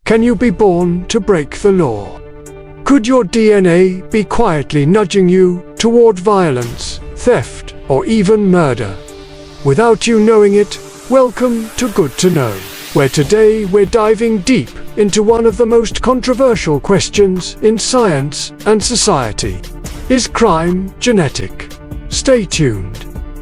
Can you be born to break the law? Could your DNA be quietly nudging you toward violence, theft, or even murder? Without you knowing it, welcome to Good to Know, where today we're diving deep into one of the most controversial questions in science and society. Is crime genetic? Stay tuned.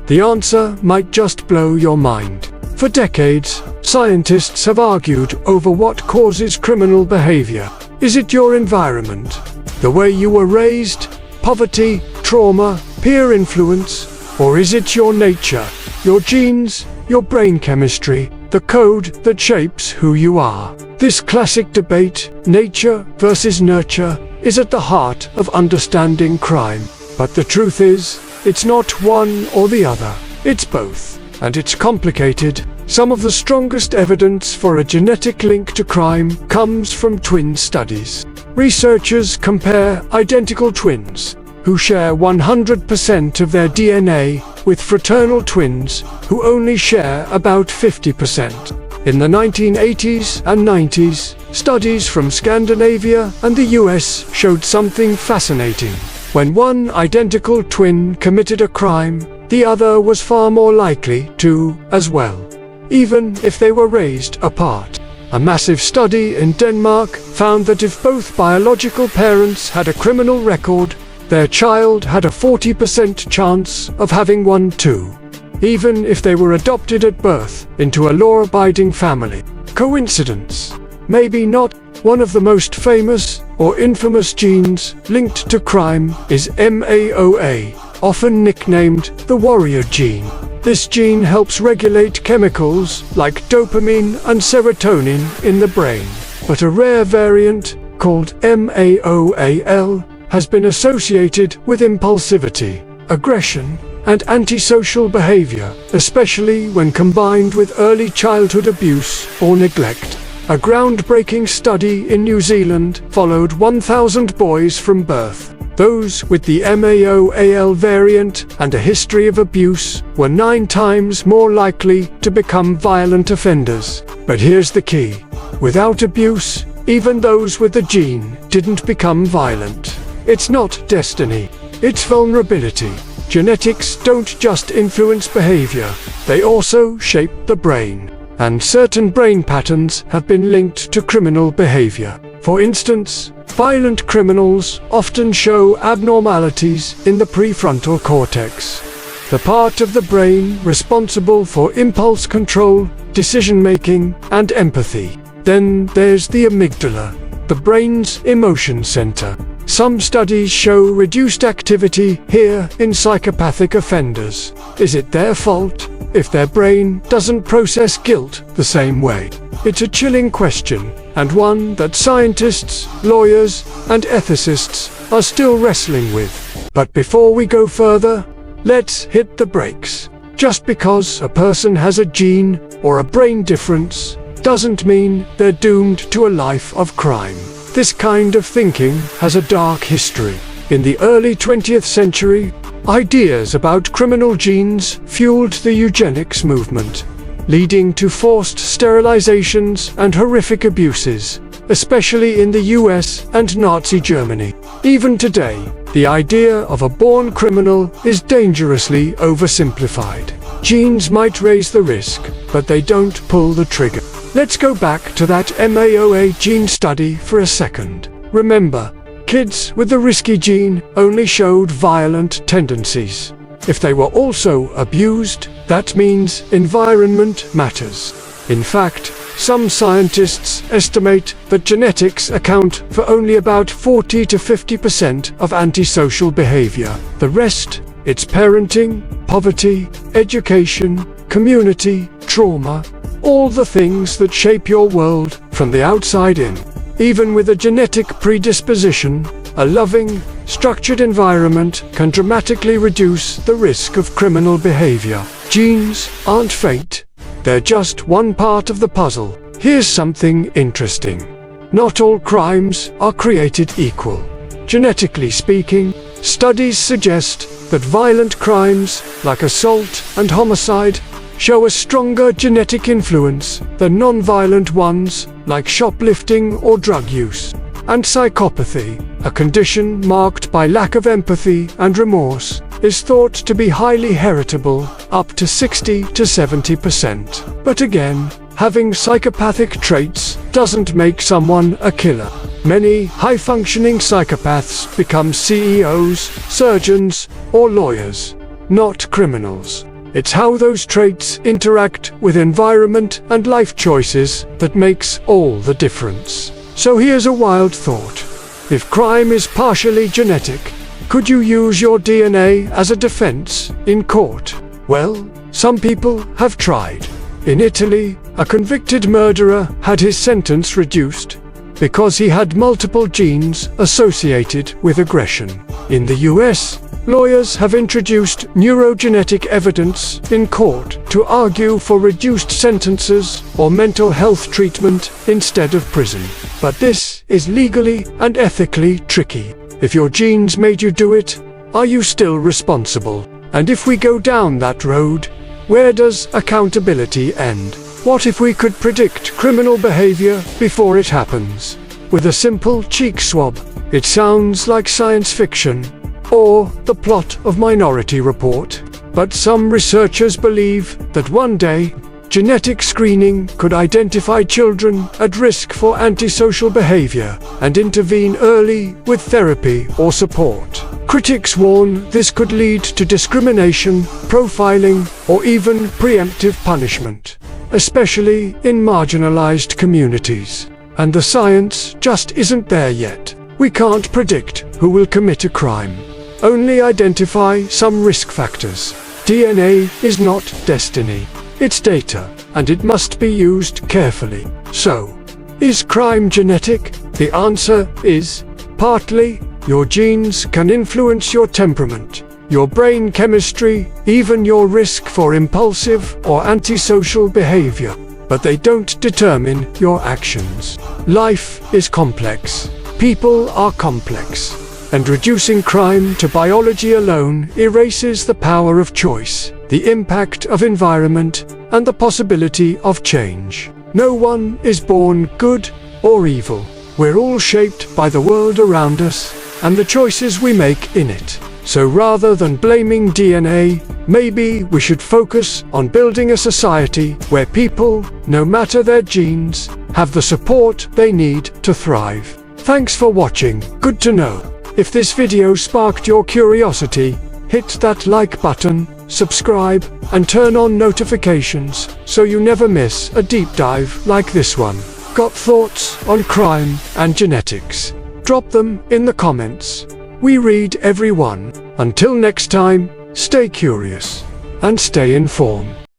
The answer might just blow your mind. For decades, scientists have argued over what causes criminal behavior. Is it your environment? The way you were raised? Poverty? Trauma? Peer influence? Or is it your nature? Your genes? Your brain chemistry? The code that shapes who you are? This classic debate, nature versus nurture, is at the heart of understanding crime. But the truth is, it's not one or the other. It's both. And it's complicated. Some of the strongest evidence for a genetic link to crime comes from twin studies. Researchers compare identical twins who share 100% of their DNA with fraternal twins who only share about 50%. In the 1980s and 90s, studies from Scandinavia and the US showed something fascinating. When one identical twin committed a crime, the other was far more likely to as well, even if they were raised apart. A massive study in Denmark found that if both biological parents had a criminal record, their child had a 40% chance of having one too, even if they were adopted at birth into a law-abiding family. Coincidence? Maybe not. One of the most famous or infamous genes linked to crime is MAOA, often nicknamed the warrior gene. This gene helps regulate chemicals like dopamine and serotonin in the brain. But a rare variant, called MAOAL, has been associated with impulsivity, aggression, and antisocial behavior, especially when combined with early childhood abuse or neglect. A groundbreaking study in New Zealand followed 1,000 boys from birth. Those with the MAOAL variant and a history of abuse were 9 times more likely to become violent offenders. But here's the key. Without abuse, even those with the gene didn't become violent. It's not destiny, it's vulnerability. Genetics don't just influence behavior, they also shape the brain. And certain brain patterns have been linked to criminal behavior. For instance, violent criminals often show abnormalities in the prefrontal cortex, the part of the brain responsible for impulse control, decision-making, and empathy. Then there's the amygdala, the brain's emotion center. Some studies show reduced activity here in psychopathic offenders. Is it their fault if their brain doesn't process guilt the same way? It's a chilling question, and one that scientists, lawyers, and ethicists are still wrestling with. But before we go further, let's hit the brakes. Just because a person has a gene or a brain difference doesn't mean they're doomed to a life of crime. This kind of thinking has a dark history. In the early 20th century, ideas about criminal genes fueled the eugenics movement, leading to forced sterilizations and horrific abuses, especially in the US and Nazi Germany. Even today, the idea of a born criminal is dangerously oversimplified. Genes might raise the risk, but they don't pull the trigger. Let's go back to that MAOA gene study for a second. Remember, kids with the risky gene only showed violent tendencies. If they were also abused, that means environment matters. In fact, some scientists estimate that genetics account for only about 40 to 50% of antisocial behavior. The rest, it's parenting, poverty, education, community, trauma, all the things that shape your world from the outside in. Even with a genetic predisposition, a loving, structured environment can dramatically reduce the risk of criminal behavior. Genes aren't fate, they're just one part of the puzzle. Here's something interesting. Not all crimes are created equal. Genetically speaking, studies suggest that violent crimes like assault and homicide show a stronger genetic influence than non-violent ones, like shoplifting or drug use. And psychopathy, a condition marked by lack of empathy and remorse, is thought to be highly heritable, up to 60 to 70%. But again, having psychopathic traits doesn't make someone a killer. Many high-functioning psychopaths become CEOs, surgeons, or lawyers, not criminals. It's how those traits interact with environment and life choices that makes all the difference. So here's a wild thought. If crime is partially genetic, could you use your DNA as a defense in court? Well, some people have tried. In Italy, a convicted murderer had his sentence reduced because he had multiple genes associated with aggression. In the US, lawyers have introduced neurogenetic evidence in court to argue for reduced sentences or mental health treatment instead of prison. But this is legally and ethically tricky. If your genes made you do it, are you still responsible? And if we go down that road, where does accountability end? What if we could predict criminal behavior before it happens? With a simple cheek swab. It sounds like science fiction, or the plot of Minority Report. But some researchers believe that one day, genetic screening could identify children at risk for antisocial behavior and intervene early with therapy or support. Critics warn this could lead to discrimination, profiling, or even preemptive punishment, especially in marginalized communities. And the science just isn't there yet. We can't predict who will commit a crime, only identify some risk factors. DNA is not destiny. It's data, and it must be used carefully. So, is crime genetic? The answer is partly. Your genes can influence your temperament, your brain chemistry, even your risk for impulsive or antisocial behavior. But they don't determine your actions. Life is complex. People are complex. And reducing crime to biology alone erases the power of choice, the impact of environment, and the possibility of change. No one is born good or evil. We're all shaped by the world around us and the choices we make in it. So rather than blaming DNA, maybe we should focus on building a society where people, no matter their genes, have the support they need to thrive. Thanks for watching. Good to know. If this video sparked your curiosity, hit that like button, subscribe, and turn on notifications so you never miss a deep dive like this one. Got thoughts on crime and genetics? Drop them in the comments. We read every one. Until next time, stay curious and stay informed.